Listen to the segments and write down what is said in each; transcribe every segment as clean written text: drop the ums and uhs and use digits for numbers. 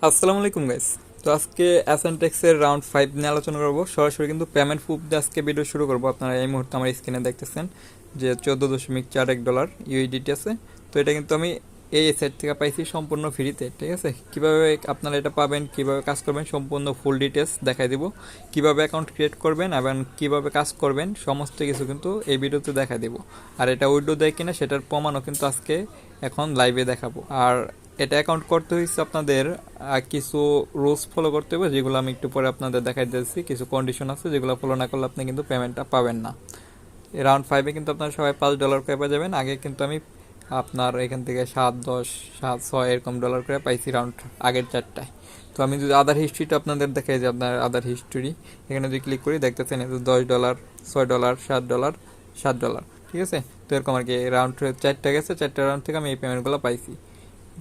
আসসালামু আলাইকুম গাইস। তো আজকে অ্যাসেন্টেক্সের রাউন্ড 5 নিয়ে আলোচনা করব। সরাসরি কিন্তু পেমেন্ট প্রুফ দিয়ে আজকে ভিডিও শুরু করব। আপনারা এই মুহূর্তে আমার স্ক্রিনে দেখতেছেন যে $14.41 ইউএসডিটি আছে। তো এটা কিন্তু আমি এই সাইট থেকে পাইছি সম্পূর্ণ ফ্রিতে, ঠিক আছে। কিভাবে আপনারা এটা পাবেন, কিভাবে কাজ করবেন, সম্পূর্ণ ফুল ডিটেলস দেখাই দিব। কিভাবে অ্যাকাউন্ট ক্রিয়েট করবেন এবং কিভাবে কাজ করবেন সমস্ত কিছু কিন্তু এই ভিডিওতে দেখাই দিব। আর এটা উইডো দেয় কিনা সেটার প্রমাণও কিন্তু আজকে এখন লাইভে দেখাবো। আর এটা অ্যাকাউন্ট করতে হয়েছে আপনাদের কিছু রুলস ফলো করতে হবে, যেগুলো আমি একটু পরে আপনাদের দেখাই দিচ্ছি। কিছু কন্ডিশন আছে যেগুলো ফলো না করলে আপনি কিন্তু পেমেন্টটা পাবেন না। রাউন্ড 5-এ কিন্তু আপনারা সবাই $5 করে পেয়ে যাবেন। আগে কিন্তু আমি আপনার এখান থেকে 7, 10, 7, 6 এরকম ডলার করে পাইছি রাউন্ড আগের চারটায়। তো আমি যদি আদার হিস্ট্রিটা আপনাদের দেখাই, যে আপনার আদার হিস্ট্রি এখানে যদি ক্লিক করি দেখতেছেন $10, $6, $7, $7, ঠিক আছে। তো এরকম আর কি রাউন্ড 4টা গেছে, 4টা রাউন্ড থেকে আমি এই পেমেন্টগুলো পাইছি।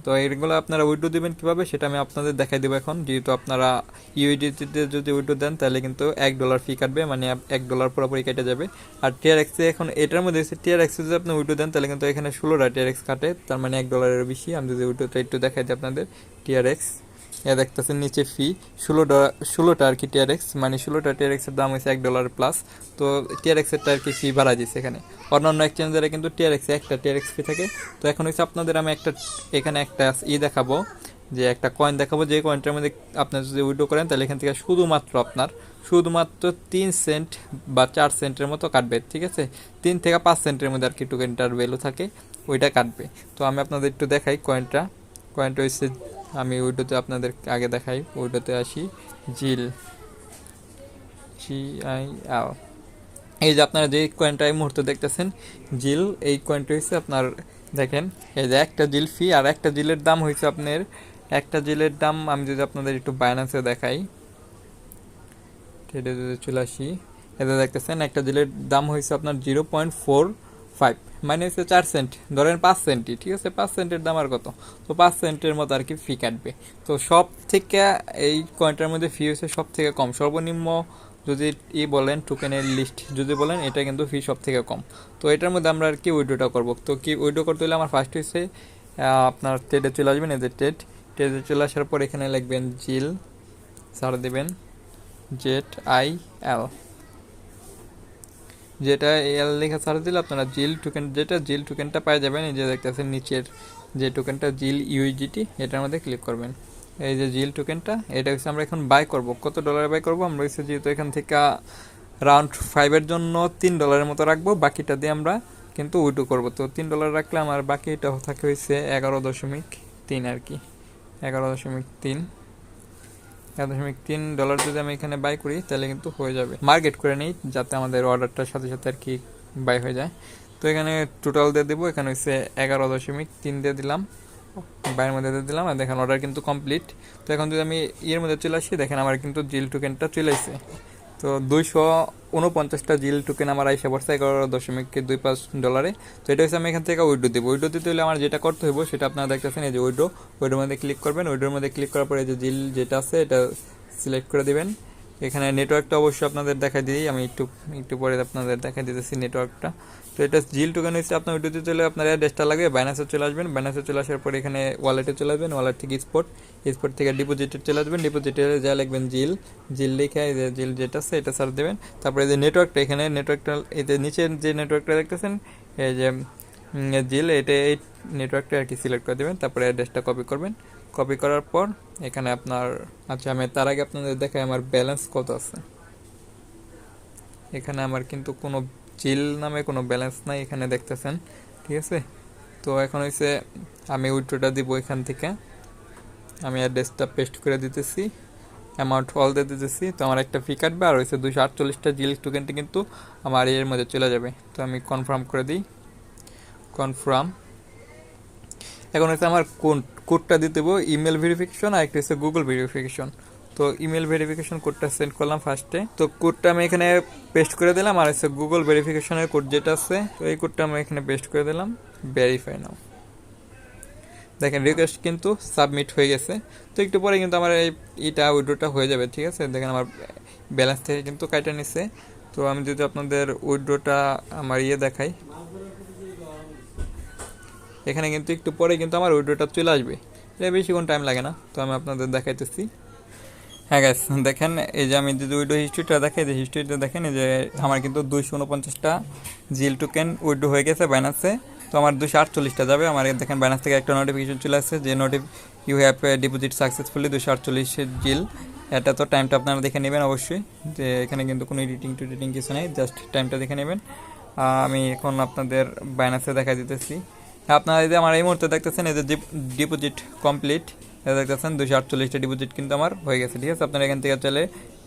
তো এইগুলো আপনারা উইড্রো দিবেন কীভাবে সেটা আমি আপনাদের দেখাই দেবো এখন। যেহেতু আপনারা ইউএসডিটিতে যদি উইড্রো দেন তাহলে কিন্তু $1 ফি কাটবে, মানে $1 পুরোপুরি কেটে যাবে। আর টিআরএক্সে এখন এটার মধ্যে টিআরএক্সে যদি আপনি উইড্রো দেন তাহলে কিন্তু এখানে 16টা টিআরএক্স কাটে, তার মানে $1 বেশি। আমি যদি উইড্রোটা একটু দেখাই দিই আপনাদের, টিআরএক্স দেখতেছেন নিচে ফি 16টা আর কি টিআরএক্স, মানে 16টা টিআরএক্সের দাম হয়েছে $1 প্লাস। তো টিআরএক্সেরটা আর কি ফি বাড়া দিচ্ছে এখানে। অন্যান্য এক্সচেঞ্জারে কিন্তু টিআরএক্সে একটা টিআরএক্স ফি থাকে। তো এখন হচ্ছে আপনাদের আমি এখানে একটা দেখাবো, যে একটা কয়েন দেখাবো, যে কয়েনটার মধ্যে আপনি যদি উইড্রো করেন তাহলে এখান থেকে শুধুমাত্র 3 সেন্ট বা 4 সেন্টের মতো কাটবে, ঠিক আছে। 3 থেকে 5 সেন্টের মধ্যে আর কি টোকেনটার ভ্যালু থাকে, ওইটা কাটবে। তো আমি আপনাদের একটু দেখাই কয়েনটা হচ্ছে, আমি উইডোতে আপনাদের আগে দেখাই, উইডোতে আসি। জিল, GIL, এই যে আপনারা যে কয়েনটা এই মুহূর্তে দেখতেছেন জিল, এই কয়েনটা হচ্ছে আপনার, দেখেন এই যে একটা জিল ফি। আর একটা জিলের দাম হয়েছে আপনার, একটা জিলের দাম আমি যদি আপনাদের একটু বাইন্যান্সে দেখাই, ট্রেডে যদি চলে আসি, এতে দেখতেছেন একটা জিলের দাম হয়েছে আপনার 0.45, মানে হচ্ছে 4 সেন্ট, ধরেন 5 সেন্টই, ঠিক আছে। 5 সেন্টের দাম আর কত, তো 5 সেন্টের মতো আর কি ফি কাটবে। তো সব থেকে এই কয়েনটার মধ্যে ফি হচ্ছে সব থেকে কম, সর্বনিম্ন যদি বলেন টোকেনের লিস্ট যদি বলেন, এটা কিন্তু ফি সব থেকে কম। তো এটার মধ্যে আমরা আর কি উইড্রোটা করবো। তো কি উইড্রো করতে হলে আমার ফার্স্ট হচ্ছে আপনার ট্রেডে চলে আসবেন। এই যে ট্রেডে চলে আসার পর এখানে লিখবেন জিল, সার্চ দেবেন ZIL, যেটা এল লেখা সার্চ দিলে আপনারা জিল টোকেনটা পাই যাবেন। এই যে দেখতেছেন নিচের যে টোকেনটা জিল ইউএসডিটি, এটার মধ্যে ক্লিক করবেন। এই যে জিল টোকেনটা, এটা হচ্ছে আমরা এখন বাই করব। কত ডলারে বাই করব আমরা হচ্ছে, যেহেতু এখান থেকে রাউন্ড 5-এর জন্য $3 মতো রাখবো, বাকিটা দিয়ে আমরা কিন্তু উইড্রো করবো। তো $3 রাখলে আমার বাকিটা থাকে হয়েছে 11.3 আর কি, 11.3 যদি আমি এখানে বাই করি তাহলে কিন্তু হয়ে যাবে। মার্কেট করে নিই যাতে আমাদের অর্ডারটার সাথে সাথে আর কি বাই হয়ে যায়। তো এখানে টোটাল দিয়ে দেবো, এখানে হচ্ছে 11.3 দিয়ে দিলাম, বাইয়ের মধ্যে দিয়ে দিলাম। আর দেখেন অর্ডার কিন্তু কমপ্লিট। তো এখন যদি আমি এর মধ্যে চলে আসি, দেখেন আমার কিন্তু জিল টোকেনটা চলে আসছে। তো 249টা জিল টোকেন আমার আইসা পড়ছে $11.25। তো এটা হচ্ছে আমি এখান থেকে উইড্রো দেবো। উইড্রো দিতে হলে আমার যেটা করতে হইব সেটা আপনারা দেখতেছেন, এই যে উইড্রোর মধ্যে ক্লিক করবেন। উইড্রোর মধ্যে ক্লিক করার পরে যে জিল যেটা আছে এটা সিলেক্ট করে দিবেন। এখানে নেটওয়ার্কটা অবশ্যই আপনাদের দেখাই দিই, আমি একটু পরে আপনাদের দেখাই দিতেছি নেটওয়ার্কটা। তো এটা জিল টোকেন হচ্ছে আপনার উইড্রো দিতে হলে আপনার অ্যাড্রেসটা লাগবে। বাইন্যান্সে চলে আসবেন, বাইন্যান্সে চলে আসার পরে এখানে ওয়ালেটে চলে আসবেন, ওয়ালেট থেকে স্পট থেকে ডিপোজিটে চলে আসবেন। ডিপোজিটে যা লিখবেন জিল লিখে এই যে জিল যেটা আছে এটা সার্চ দেবেন। তারপরে যে নেটওয়ার্কটা, এখানে নেটওয়ার্কটা এই যে নিচের যে নেটওয়ার্কটা দেখতেছেন এই যে জিল, এটা এই নেটওয়ার্কটা আর কি সিলেক্ট করে দেবেন। তারপরে অ্যাড্রেসটা কপি করবেন। কপি করার পর এখানে আপনার, আচ্ছা আমি তার আগে আপনাদের দেখাই আমার ব্যালেন্স কত আছে। এখানে আমার কিন্তু কোনো জিল নামে কোনো ব্যালেন্স নাই এখানে দেখতেছেন, ঠিক আছে। তো এখন হচ্ছে আমি উইথড্রটা দিব এখান থেকে, আমি অ্যাড্রেসটা পেস্ট করে দিতেছি, অ্যামাউন্ট অল দিয়ে দিতেছি। তো আমার একটা ফি কাটবে, আর হচ্ছে 248টা জিল টোকেনটা কিন্তু আমার এর মধ্যে চলে যাবে। তো আমি কনফার্ম করে দিই, কনফার্ম। এখন হচ্ছে আমার কোডটা দিতে দেবো, ইমেল ভেরিফিকেশন আর একটা হচ্ছে গুগল ভেরিফিকেশন। তো ইমেল ভেরিফিকেশন কোডটা সেন্ড করলাম ফার্স্টে। তো কোডটা আমি এখানে পেস্ট করে দিলাম, আর হচ্ছে গুগল ভেরিফিকেশনের কোড যেটা আছে, তো এই কোডটা আমি এখানে পেস্ট করে দিলাম, ভেরিফাই নাও। দেখেন রিকোয়েস্ট কিন্তু সাবমিট হয়ে গেছে। তো একটু পরে কিন্তু আমার এইটা উইড্রোটা হয়ে যাবে, ঠিক আছে। দেখেন আমার ব্যালেন্স থেকে কিন্তু কাটা নিচ্ছে। তো আমি যদি আপনাদের উইড্রোটা আমার দেখাই, এখানে কিন্তু একটু পরে কিন্তু আমার উইড্রোটা চলে আসবে। এটা বেশিক্ষণ টাইম লাগে না, তো আমি আপনাদের দেখাইতেছি। হ্যাঁ গাইস, দেখেন এই যে আমি যদি উইডো হিস্ট্রিটা দেখাই, যে হিস্ট্রিটা দেখেন, এই যে আমার কিন্তু 249টা জিল টোকেন উইডো হয়ে গেছে বাইনান্সে। তো আমার 248টা যাবে। আমার দেখেন বাইনান্স থেকে একটা নোটিফিকেশন চলে আসছে যে ইউ হ্যাভ ডিপোজিট সাকসেসফুলি 248 জিল। এটা তো টাইমটা আপনারা দেখে নেবেন অবশ্যই, যে এখানে কিন্তু কোনো এডিটিং টুডিটিং কিছু নেই, জাস্ট টাইমটা দেখে নেবেন। আমি এখন আপনাদের বাইনান্সে দেখা দিতেছি। আপনারা এই যে আমার এই মুহূর্তে দেখতেছেন এই যে ডিপোজিট কমপ্লিট, দেখতেছেন 248টা ডিপোজিট কিন্তু আমার হয়ে গেছে। ঠিক আছে, আপনারা এখান থেকে চলে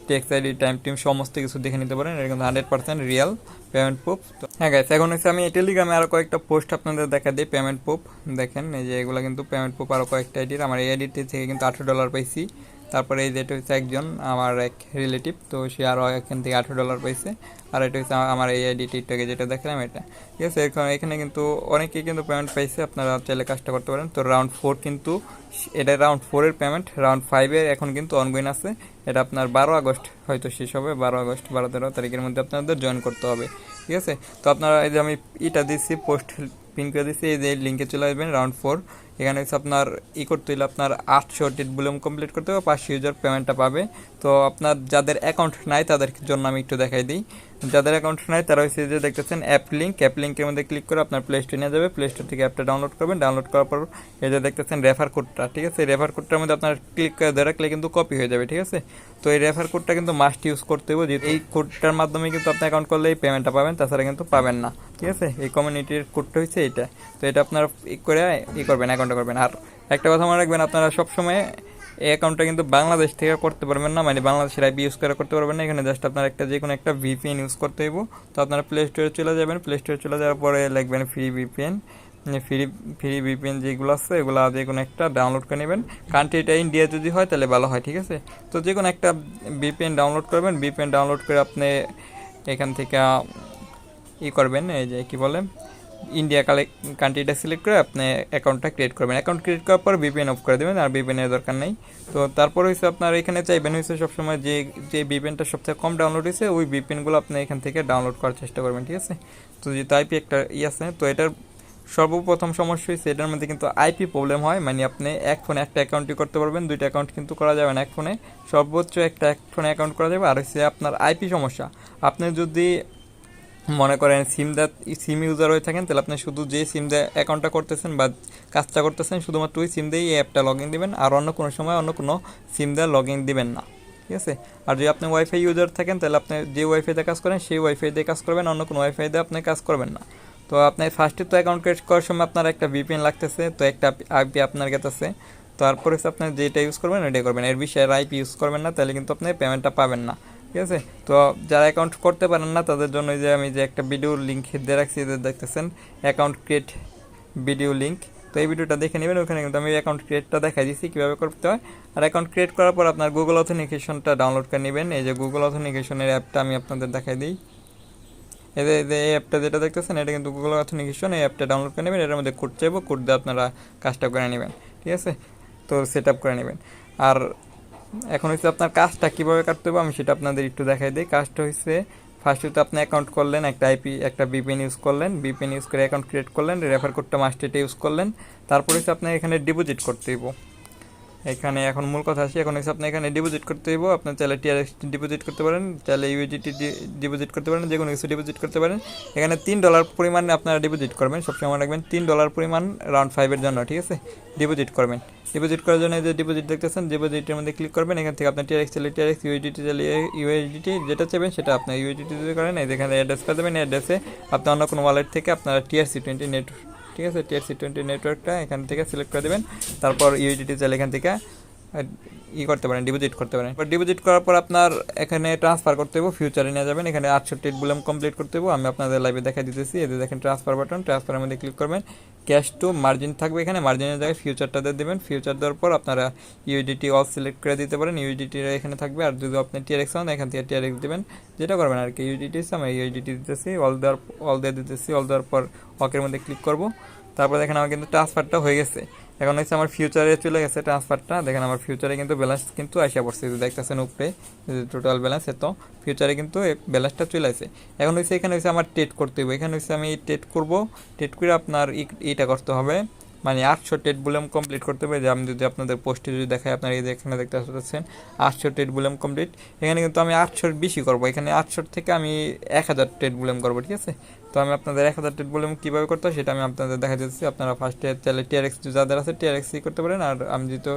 টেক্স আইডি টাইম টিম সমস্ত কিছু দেখে নিতে পারেন। এটা কিন্তু 100% রিয়েল পেমেন্ট প্রুফ। হ্যাঁ গাইস, এখন হচ্ছে আমি টেলিগ্রামে আরও কয়েকটা পোস্ট আপনাদের দেখা দিই পেমেন্ট প্রুফ। দেখেন এই যে এগুলো কিন্তু পেমেন্ট প্রুফ, আরও কয়েকটা আইডির। আমার এই আইডিটি থেকে কিন্তু $18 পাইছি। তারপরে এই যেটা হচ্ছে একজন আমার এক রিলেটিভ, তো সে আরও এখান থেকে $18 পাইছে। আর এটা হচ্ছে আমার এই আইডিটিটাকে যেটা দেখলাম এটা। ঠিক আছে, এখানে কিন্তু অনেকেই কিন্তু পেমেন্ট পাইছে, আপনারা চাইলে কাজটা করতে পারেন। তো রাউন্ড 4 কিন্তু এটা রাউন্ড 4-এর পেমেন্ট, রাউন্ড 5-এর এখন কিন্তু অনগোয়িং আছে। এটা আপনার 12 আগস্ট হয়তো শেষ হবে, 12 আগস্ট 12-13 তারিখের মধ্যে আপনাদের জয়েন করতে হবে। ঠিক আছে, তো আপনারা এই যে আমি এটা দিচ্ছি, পোস্ট পিন করে দিচ্ছি, এই যে লিঙ্কে চলে আসবেন রাউন্ড 4। এখানে হচ্ছে আপনার করতে হলে আপনার 800 টিট বুলিয়ন কমপ্লিট করতে হবে, 500 ইউজার পেমেন্টটা পাবে। তো আপনার যাদের অ্যাকাউন্ট নাই তাদের জন্য আমি একটু দেখাই দিই। যাদের অ্যাকাউন্ট নাই তারা হচ্ছে যে দেখতেছেন অ্যাপ লিঙ্কের মধ্যে ক্লিক করে আপনার প্লে স্টোরে নিয়ে যাবে। প্লে স্টোর থেকে অ্যাপটা ডাউনলোড করবেন। ডাউনলোড করার পর এই যে দেখতেছেন রেফার কোডটা, ঠিক আছে, রেফার কোডটার মধ্যে আপনার ক্লিক করে ধরে রাখলে কিন্তু কপি হয়ে যাবে। ঠিক আছে, তো এই রেফার কোডটা কিন্তু মাস্ট ইউজ করতে হবে, যে এই কোডটার মাধ্যমে কিন্তু আপনি অ্যাকাউন্ট করলে এই পেমেন্টটা পাবেন, তাছাড়া কিন্তু পাবেন না। ঠিক আছে, এই কমিউনিটির কোডটা হচ্ছে এইটা। তো এটা আপনারা করে করবেন, অ্যাকাউন্টটা করবেন। আর একটা কথা মনে রাখবেন, আপনারা সবসময় এই অ্যাকাউন্টটা কিন্তু বাংলাদেশ থেকে করতে পারবেন না, মানে বাংলাদেশের আইপি ইউজ করে করতে পারবেন না। এখানে জাস্ট আপনার যে কোনো একটা ভিপিএন ইউজ করতে হইব। তো আপনারা প্লে স্টোরে চলে যাবেন। প্লে স্টোরে চলে যাওয়ার পরে লিখবেন ফ্রি ভিপিএন। ফ্রি ভিপিএন যেগুলো আছে এগুলো যে কোনো একটা ডাউনলোড করে নেবেন। কান্ট্রিটা ইন্ডিয়া যদি হয় তাহলে ভালো হয়। ঠিক আছে, তো যে কোনো একটা ভিপিএন ডাউনলোড করবেন। ভিপিএন ডাউনলোড করে আপনি এখান থেকে করবেন, এই যে কি বলে ইন্ডিয়া কান্ট্রিটা সিলেক্ট করে আপনি অ্যাকাউন্টটা ক্রিয়েট করবেন। অ্যাকাউন্ট ক্রিয়েট করার পর ভিপিএন অফ করে দেবেন, আর ভিপিএনের দরকার নেই। তো তারপর হচ্ছে আপনার এখানে চাইবেন হচ্ছে সবসময় যে ভিপিএনটা সবথেকে কম ডাউনলোড হয়েছে ওই ভিপিএনগুলো আপনি এখান থেকে ডাউনলোড করার চেষ্টা করবেন। ঠিক আছে, তো যেহেতু আইপি একটা আছে, তো এটার সর্বপ্রথম সমস্যা হয়েছে এটার মধ্যে কিন্তু আইপি প্রবলেম হয়। মানে আপনি এক ফোনে একটা অ্যাকাউন্টই করতে পারবেন, দুইটা অ্যাকাউন্ট কিন্তু করা যাবে না এক ফোনে। সর্বোচ্চ এক ফোনে অ্যাকাউন্ট করা যাবে। আর হচ্ছে আপনার আইপি সমস্যা, আপনি যদি মনে করেন সিম ইউজার হয়ে থাকেন, তাহলে আপনি শুধু যে সিম দিয়ে অ্যাকাউন্টটা করতেছেন বা কাজটা করতেছেন শুধুমাত্র ওই সিম দিয়েই এই অ্যাপটা লগ ইন দেবেন, আর অন্য কোনো সময় অন্য কোনো সিম দিয়ে লগ ইন দেবেন না। ঠিক আছে, আর যদি আপনি ওয়াইফাই ইউজার থাকেন তাহলে আপনি যে ওয়াইফাই দিয়ে কাজ করেন সেই ওয়াইফাই দিয়ে কাজ করবেন, অন্য কোনো ওয়াইফাই দিয়ে আপনি কাজ করবেন না। তো আপনি ফার্স্টে তো অ্যাকাউন্ট ক্রিয়েট করার সময় আপনার একটা ভিপিএন লাগতেছে, তো একটা আইপি আপনার কাছে। তারপরে হচ্ছে আপনি যেটা ইউজ করবেন ওইটাই করবেন, এর বিষয়ে আইপি ইউজ করবেন না, তাহলে কিন্তু আপনি পেমেন্টটা পাবেন না। ঠিক আছে, তো যারা অ্যাকাউন্ট করতে পারেন না তাদের জন্য যে আমি যে একটা ভিডিও লিঙ্ক দিয়ে রাখছি, দেখতেছেন অ্যাকাউন্ট ক্রিয়েট ভিডিও লিঙ্ক। তো এই ভিডিওটা দেখে নেবেন, ওখানে কিন্তু আমি অ্যাকাউন্ট ক্রিয়েটটা দেখাই দিচ্ছি কীভাবে করতে হয়। আর অ্যাকাউন্ট ক্রিয়েট করার পর আপনার গুগল অথেন্টিকেশনটা ডাউনলোড করে নেবেন। এই যে গুগল অথেন্টিকেশনের অ্যাপটা আমি আপনাদের দেখাই দিই। এই অ্যাপটা যেটা দেখতেছেন এটা কিন্তু গুগল অথেন্টিকেশন। এই অ্যাপটা ডাউনলোড করে নেবেন, এর মধ্যে কোড চাইবো, কোড দিয়ে আপনারা কাজটা করে নেবেন। ঠিক আছে, তো সেট আপ করে নেবেন। আর এখন হচ্ছে আপনার কাজটা কীভাবে কাটতে হবে আমি সেটা আপনাদের একটু দেখাই দিই। কাজটা হচ্ছে ফার্স্ট হচ্ছে আপনি অ্যাকাউন্ট করলেন, একটা আইপি একটা ভিপিএন ইউজ করলেন, ভিপিএন ইউজ করে অ্যাকাউন্ট ক্রিয়েট করলেন, রেফার কোডটা মাস্ট এটা ইউজ করলেন। তারপর হচ্ছে আপনার এখানে ডিপোজিট করতে হইব। এখানে এখন মূল কথা আসি, এখন হচ্ছে আপনি এখানে ডিপোজিট করতে হইব। আপনি চাইলে টিআরএক্স ডিপোজিট করতে পারেন, চাইলে ইউএসডিটি ডিপোজিট করতে পারেন, যে কোনো কিছু ডিপোজিট করতে পারেন। এখানে $3 পরিমাণে আপনারা ডিপোজিট করবেন, সবসময় মনে রাখবেন $3 পরিমাণ রাউন্ড 5-এর জন্য। ঠিক আছে, ডিপোজিট করবেন। ডিপোজিট করার জন্য যে ডিপোজিট দেখতেছেন, ডিপোজিটের মধ্যে ক্লিক করবেন। এখান থেকে আপনার টিআরএক্স চাইলে টিআরএক্স, ইউএসডিটি চাইলে ইউএসডিটি, যেটা চাইবেন সেটা আপনার ইউএসডিটি যদি করেন। এখানে অ্যাড্রেস করে দেবেন, অ্যাড্রেসে আপনি অন্য কোনো ওয়ালেট থেকে আপনারা TRC20 নেট, ঠিক আছে, TRC20 নেটওয়ার্কটা এখান থেকে সিলেক্ট করে দেবেন। তারপর ইউএসডিটি চাইলে এখান থেকে করতে পারেন, ডিপোজিট করতে পারেন। ডিপোজিট করার পর আপনার এখানে ট্রান্সফার করতে হবে, ফিউচারে নিয়ে যাবেন। এখানে 68 বুলেম কমপ্লিট করতে হবে, আমি আপনাদের লাইভে দেখা দিতেছি। এদের দেখেন ট্রান্সফার বাটন, ট্রান্সফারের মধ্যে ক্লিক করবেন। ক্যাশ টু মার্জিন থাকবে, এখানে মার্জিনের জায়গায় ফিউচারটা দিয়ে দেবেন। ফিউচার দেওয়ার পর আপনারা ইউএসডিটি অল সিলেক্ট করে দিতে পারেন, ইউএসডিটি এখানে থাকবে। আর যদি আপনি টিআরএক্স হন এখান থেকে টিআরএক্স দেবেন, যেটা করবেন আর কি। ইউএসডিটি আমি ইউএসডিটি দিতেছি, অল দিয়ে দিতেছি। অল দেওয়ার পর ওকের মধ্যে ক্লিক করব। তারপর দেখেন আমার কিন্তু ট্রান্সফারটা হয়ে গেছে। এখন হচ্ছে আমার ফিউচারে চলে গেছে ট্রান্সফারটা। দেখেন আমার ফিউচারে কিন্তু ব্যালেন্স কিন্তু আসা পড়ছে, দেখতেছেন উপরে টোটাল ব্যালেন্স, এত ফিউচারে কিন্তু ব্যালেন্সটা চলে আসে। এখন হচ্ছে এখানে হচ্ছে আমার ট্রেড করতে হবে। এখানে হচ্ছে আমি ট্রেড করব, ট্রেড করে আপনার এইটা করতে হবে, মানে 800 ট্রেড ভলিউম কমপ্লিট করতে হবে। যে আমি যদি আপনাদের পোস্টে যদি দেখাই, আপনারা এই যে এখানে দেখতে পাচ্ছেন 800 ট্রেড ভলিউম কমপ্লিট। এখানে কিন্তু আমি 800 বেশি করবো, এখানে 800 থেকে আমি 1000 ট্রেড ভলিউম করবো, ঠিক আছে। তো আমি আপনাদের 1000 ট্রেড ভলিউম কীভাবে করতে হয় সেটা আমি আপনাদের দেখা দিচ্ছি। আপনারা ফার্স্টে চাইলে টিআরএক্স যাদের আছে টিআরএক্সই করতে পারেন, আর আমি যেহেতু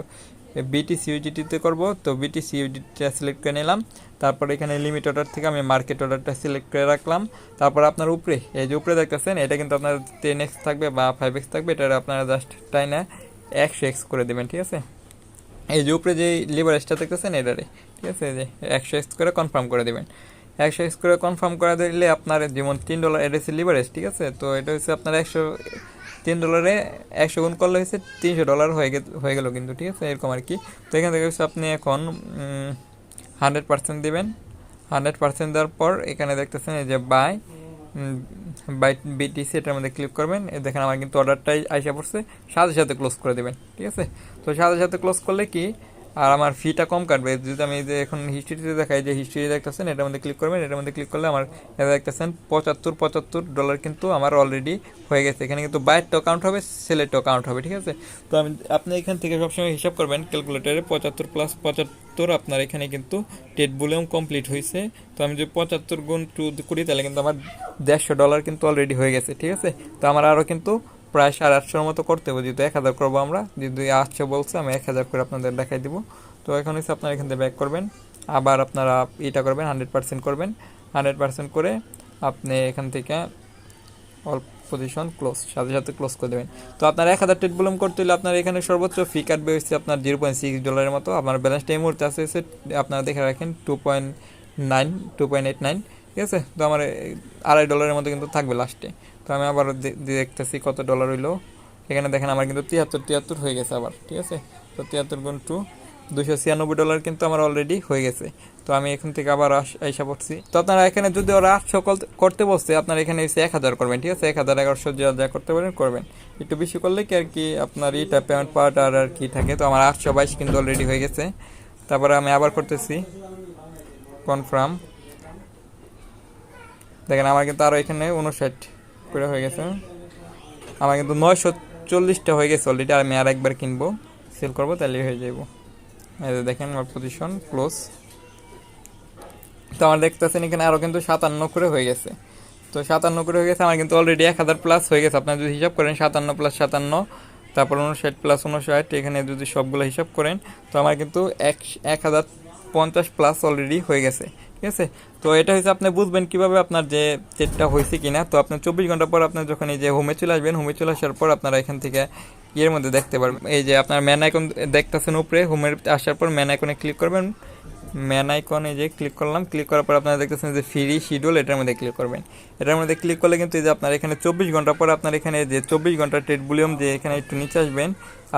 বিটিসি ইউজিটিতে করবো তো বিটিসি ইউজিটিটা সিলেক্ট করে নিলাম। তারপর এখানে লিমিট অর্ডার থেকে আমি মার্কেট অর্ডারটা সিলেক্ট করে রাখলাম। তারপর আপনার উপরে এই যে উপরে দেখতেছেন এটা কিন্তু আপনার 10x থাকবে বা 5x থাকবে, এটা আপনারা জাস্ট টাইনা 100x করে দেবেন, ঠিক আছে। এই যে উপরে যে লিভারেজটা দেখতেছেন এটারে, ঠিক আছে, এই যে 100x করে কনফার্ম করে দেবেন। 100x করে কনফার্ম করে দিলে আপনার যেমন $3 এটা হচ্ছে লিভারেজ, ঠিক আছে। তো এটা হচ্ছে আপনার $3 100 গুণ করলে হচ্ছে $300 হয়ে গেল কিন্তু, ঠিক আছে, এরকম আর কি। তো এখান থেকে হচ্ছে আপনি এখন 100% দেবেন। 100% দেওয়ার পর এখানে দেখতেছেন এই যে বাই বিটিসি, এটার মধ্যে ক্লিক করবেন। দেখেন আমার কিন্তু অর্ডারটাই আইসা পড়ছে, সাথে সাথে ক্লোজ করে দেবেন, ঠিক আছে। তো সাথে সাথে ক্লোজ করলে কি আর আমার ফিটা কম কাটবে। যদি আমি যে এখন হিস্ট্রিতে দেখাই, যে হিস্ট্রি দেখতেছেন এটার মধ্যে ক্লিক করবেন, এটার মধ্যে ক্লিক করলে আমার এটা দেখতেছেন $75 কিন্তু আমার অলরেডি হয়ে গেছে। এখানে কিন্তু বাইরটাও কাউন্ট হবে, সেলেরটাও কাউন্ট হবে, ঠিক আছে। তো আপনি এখান থেকে সবসময় হিসাব করবেন ক্যালকুলেটারে 75 + 75 আপনার এখানে কিন্তু ট্রেড ভলিউম কমপ্লিট হয়েছে। তো আমি যদি 75 গুণ 2 করি তাহলে কিন্তু আমার $150 কিন্তু অলরেডি হয়ে গেছে, ঠিক আছে। তো আমার আরও কিন্তু প্রায় 850 মতো করতে হবে, যেহেতু 1000 করবো আমরা, যদি 800 বলছে আমি 1000 করে আপনাদের দেখাই দিব। তো এখন হচ্ছে আপনারা এখান থেকে ব্যাক করবেন, আবার আপনারা এটা করবেন 100% করবেন। 100% করে আপনি এখান থেকে অল পজিশন ক্লোজ, সাথে সাথে ক্লোজ করে দেবেন। তো আপনার 1000 ট্রেড ভলিউম করতে হলে আপনার এখানে সর্বোচ্চ ফি কাটবে হচ্ছে আপনার $0.6 মতো। আমার ব্যালেন্সটা এই মুহূর্তে আছে আপনারা দেখে রাখেন 2.89, ঠিক আছে। তো আমার $2.5 মতো কিন্তু থাকবে লাস্টে। তো আমি আবার দেখতেছি কত ডলার হইলো। এখানে দেখেন আমার কিন্তু 73 হয়ে গেছে আবার, ঠিক আছে। তো 73 গুণ 2 $296 কিন্তু আমার অলরেডি হয়ে গেছে। তো আমি এখান থেকে আবার আইসা পড়ছি। তো আপনারা এখানে যদি ওরা 800 করতে বসছে, আপনারা এখানে এসে 1000 করবেন, ঠিক আছে। 1000 1100 যা করতে পারেন করবেন, একটু বেশি করলে কি আর কি আপনার এইটা পেমেন্ট পাওয়াটা আর কি থাকে। তো আমার 822 কিন্তু অলরেডি হয়ে গেছে। তারপরে আমি আবার করতেছি কনফার্ম। দেখেন আমার কিন্তু আরও এখানে 59 করে হয়ে গেছে। আমার কিন্তু 940টা হয়ে গেছে অলরেডি। আর আমি আর একবার কিনবো, সেল করবো, তাহলে হয়ে যাবো। দেখেন আমার পজিশন ক্লোজ। তো আমার দেখতেছেন এখানে আরও কিন্তু 57 করে হয়ে গেছে। তো 57 করে হয়ে গেছে, আমার কিন্তু অলরেডি 1000+ হয়ে গেছে। আপনারা যদি হিসাব করেন 57 + 57, তারপর 59 + 59, এখানে যদি সবগুলো হিসাব করেন তো আমার কিন্তু 1050+ অলরেডি হয়ে গেছে, ঠিক আছে। তো এটা হচ্ছে আপনি বুঝবেন কীভাবে আপনার যে চেটটা হয়েছে কিনা। তো আপনার 24 ঘন্টা পর আপনার যখন এই যে হোমে চলে আসবেন, হোমে চলে আসার পর আপনারা এখান থেকে ইয়ের মধ্যে দেখতে পারবেন, এই যে আপনার ম্যান আইকন দেখতেছেন উপরে, হোমের আসার পর ম্যান আইকনে ক্লিক করবেন। ম্যান আইকনে যে ক্লিক করলাম, ক্লিক করার পর আপনারা দেখতেছেন যে ফ্রি শিডিউল, এটার মধ্যে ক্লিক করবেন। এটার মধ্যে ক্লিক করলে কিন্তু এই যে আপনার এখানে 24 ঘন্টা পর আপনার এখানে যে 24 ঘন্টা ট্রেড ভলিউম, যে এখানে একটু নিচে আসবেন,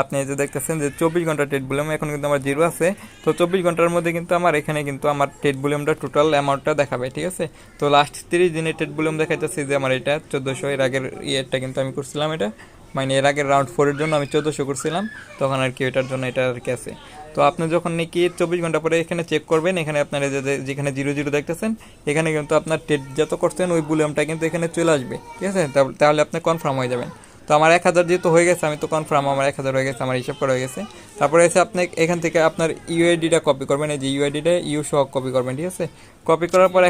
আপনি এই যে দেখতেছেন যে 24 ঘন্টা ট্রেড ভলিউম এখন কিন্তু আমার 0 আছে। তো 24 ঘন্টার মধ্যে কিন্তু আমার এখানে কিন্তু আমার ট্রেড ভলিউমটা টোটাল অ্যামাউন্টটা দেখাবে, ঠিক আছে। তো লাস্ট 30 দিনের ট্রেড ভলিউম দেখাইতেছে যে আমার এটা 1400, এর আগের ইয়েরটা কিন্তু আমি করছিলাম এটা, মানে এর আগের রাউন্ড 4 এর জন্য আমি 1400 করছিলাম, তখন আর কি এটার জন্য এটা আর কি আছে। তো আপনি যখন নাকি 24 ঘন্টা পরে এখানে চেক করবেন, এখানে আপনার যেখানে 00 দেখতেছেন এখানে কিন্তু আপনার ট্রেড যত করছেন ওই ভলিউমটা কিন্তু এখানে চলে আসবে, ঠিক আছে। তাহলে আপনি কনফার্ম হয়ে যাবেন। তো আমার 1000 যেহেতু হয়ে গেছে, আমি তো কনফার্ম, আমার 1000 হয়ে গেছে, আমার হিসাব করা হয়ে গেছে। তারপরে এসে আপনি এখান থেকে আপনার ইউআইডিটা কপি করবেন, এই যে ইউআইডিটা ইউ সহ কপি করবেন, ঠিক আছে। কপি করার পর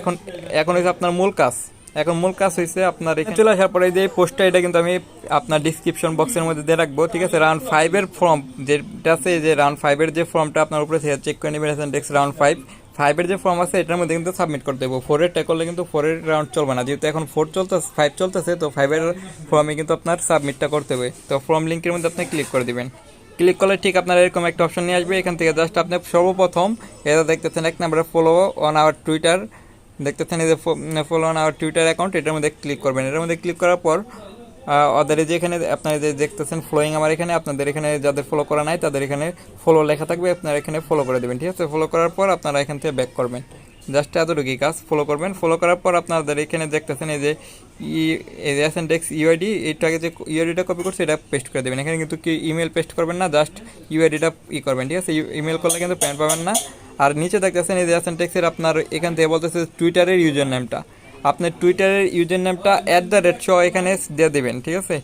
এখন হচ্ছে আপনার মূল কাজ। এখন মূল কাজ হয়েছে আপনার এখানে চলে আসার পরে যে পোস্টটা, এটা কিন্তু আমি আপনার ডিসক্রিপশন বক্সের মধ্যে দিয়ে রাখবো, ঠিক আছে। রাউন্ড 5-এর ফর্ম যেটা আছে, যে রাউন্ড 5-এর যে ফর্মটা আপনার উপরে চেক করে নেবেন, Ascendex রাউন্ড 5-এর যে ফর্ম আছে এটার মধ্যে কিন্তু সাবমিট করতে দেবো। 4-এরটা করলে কিন্তু 4-এর রাউন্ড চলবে না, যেহেতু এখন 5 চলতেছে। তো 5-এর ফর্মে কিন্তু আপনার সাবমিটটা করতে হবে। তো ফর্ম লিঙ্কের মধ্যে আপনি ক্লিক করে দিবেন। ক্লিক করলে ঠিক আপনার এরকম একটা অপশন নিয়ে আসবে। এখান থেকে জাস্ট আপনি সর্বপ্রথম এটা দেখতেছেন 1 নম্বরে ফলো অন আওয়ার টুইটার, দেখতেছেন এই যে follow on our Twitter account, এটার মধ্যে ক্লিক করবেন। এটার মধ্যে ক্লিক করার পর ওদের যে এখানে আপনারা যে দেখতেছেন ফলোয়িং, আমার এখানে আপনাদের এখানে যাদের ফলো করা নাই তাদের এখানে ফলো লেখা থাকবে, আপনারা এখানে ফলো করে দেবেন, ঠিক আছে। ফলো করার পর আপনারা এখান থেকে ব্যাক করবেন, জাস্ট এতটুকুই কাজ। ফলো করবেন, ফলো করার পর আপনাদের এখানে দেখতেছেন এই যে Ascendex ইউআইডি, এইটাকে যে ইউআইডিটা কপি করছে এটা পেস্ট করে দেবেন। এখানে কিন্তু কি ইমেল পেস্ট করবেন না, জাস্ট ইউআইডিটা করবেন, ঠিক আছে। ইমেল করলে কিন্তু পেমেন্ট পাবেন না। আর নিচে দেখতেছেন এই যে Ascendex-এর আপনার এখান থেকে বলতেছে টুইটারের ইউজার নেমটা, আপনার টুইটারের ইউজার নেমটা @ সহ এখানে দিয়ে দেবেন, ঠিক আছে।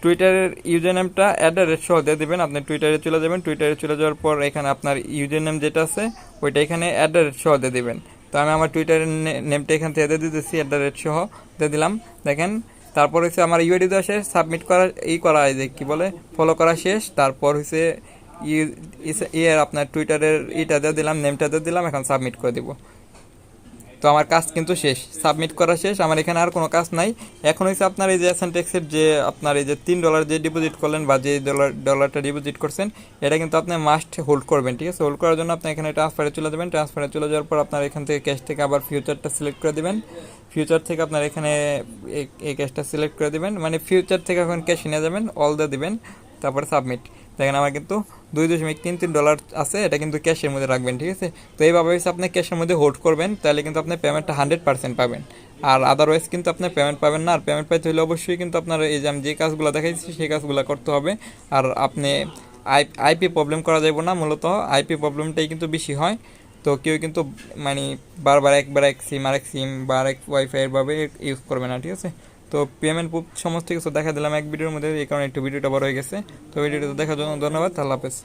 টুইটারের ইউজার নেমটা @রেট সহ দিয়ে দেবেন। আপনি টুইটারে চলে যাবেন, টুইটারে চলে যাওয়ার পর এখানে আপনার ইউজার নেম যেটা আছে ওইটা এখানে @রেট সহ দিয়ে দেবেন। তো আমি আমার টুইটারের নেমটা এখান থেকে দিয়ে দিতেছি, @রেট সহ দিয়ে দিলাম। দেখেন তারপর হচ্ছে আমার ইউআইডি দেওয়া শেষ, সাবমিট করা করা যে কি বলে ফলো করা শেষ। তারপর হচ্ছে আপনার টুইটারের ইটা দিয়ে দিলাম, নেমটা দিয়ে দিলাম, এখন সাবমিট করে দিব। তো আমার কাজ কিন্তু শেষ, সাবমিট করা শেষ, আমার এখানে আর কোনো কাজ নাই। এখন হচ্ছে আপনার এই যে অ্যাসেন্টেক্সের যে আপনার এই যে $3 যে ডিপোজিট করলেন বা যে ডলারটা ডিপোজিট করছেন, এটা কিন্তু আপনি মাস্ট হোল্ড করবেন, ঠিক আছে? হোল্ড করার জন্য আপনি এখানে ট্রান্সফারে চলে যাবেন, ট্রান্সফারে চলে যাওয়ার পর আপনার এখান থেকে ক্যাশ থেকে আবার ফিউচারটা সিলেক্ট করে দেবেন। ফিউচার থেকে আপনার এখানে এই ক্যাশটা সিলেক্ট করে দেবেন, মানে ফিউচার থেকে এখন ক্যাশ নিয়ে যাবেন, অল দিয়ে দিবেন, তারপরে সাবমিট। দেখেন আমার কিন্তু $2.33 আছে, এটা কিন্তু ক্যাশের মধ্যে রাখবেন, ঠিক আছে? তো এইভাবে হচ্ছে আপনি ক্যাশের মধ্যে হোল্ড করবেন, তাহলে কিন্তু আপনি পেমেন্টটা 100% পাবেন। আর আদারওয়াইজ কিন্তু আপনি পেমেন্ট পাবেন না। আর পেমেন্ট পাইতে হলে অবশ্যই কিন্তু আপনার এই যে আমি যে কাজগুলো দেখাইছি সেই কাজগুলো করতে হবে। আর আপনি আইপি প্রবলেম করা যাবে না, মূলত আইপি প্রবলেমটাই কিন্তু বেশি হয়। তো কেউ কিন্তু মানে বারবার একবার এক সিম আরেক সিম বা আরেক ওয়াইফাই এরভাবে ইউজ করবে না, ঠিক আছে? তো পেমেন্ট প্রুফ সমস্ত কিছু দেখা দিলাম এক ভিডিওর মধ্যে, এই কারণে একটু ভিডিওটা বড় হয়ে গেছে। তো ভিডিওটা দেখার জন্য ধন্যবাদ, আল্লাহ হাফেজ।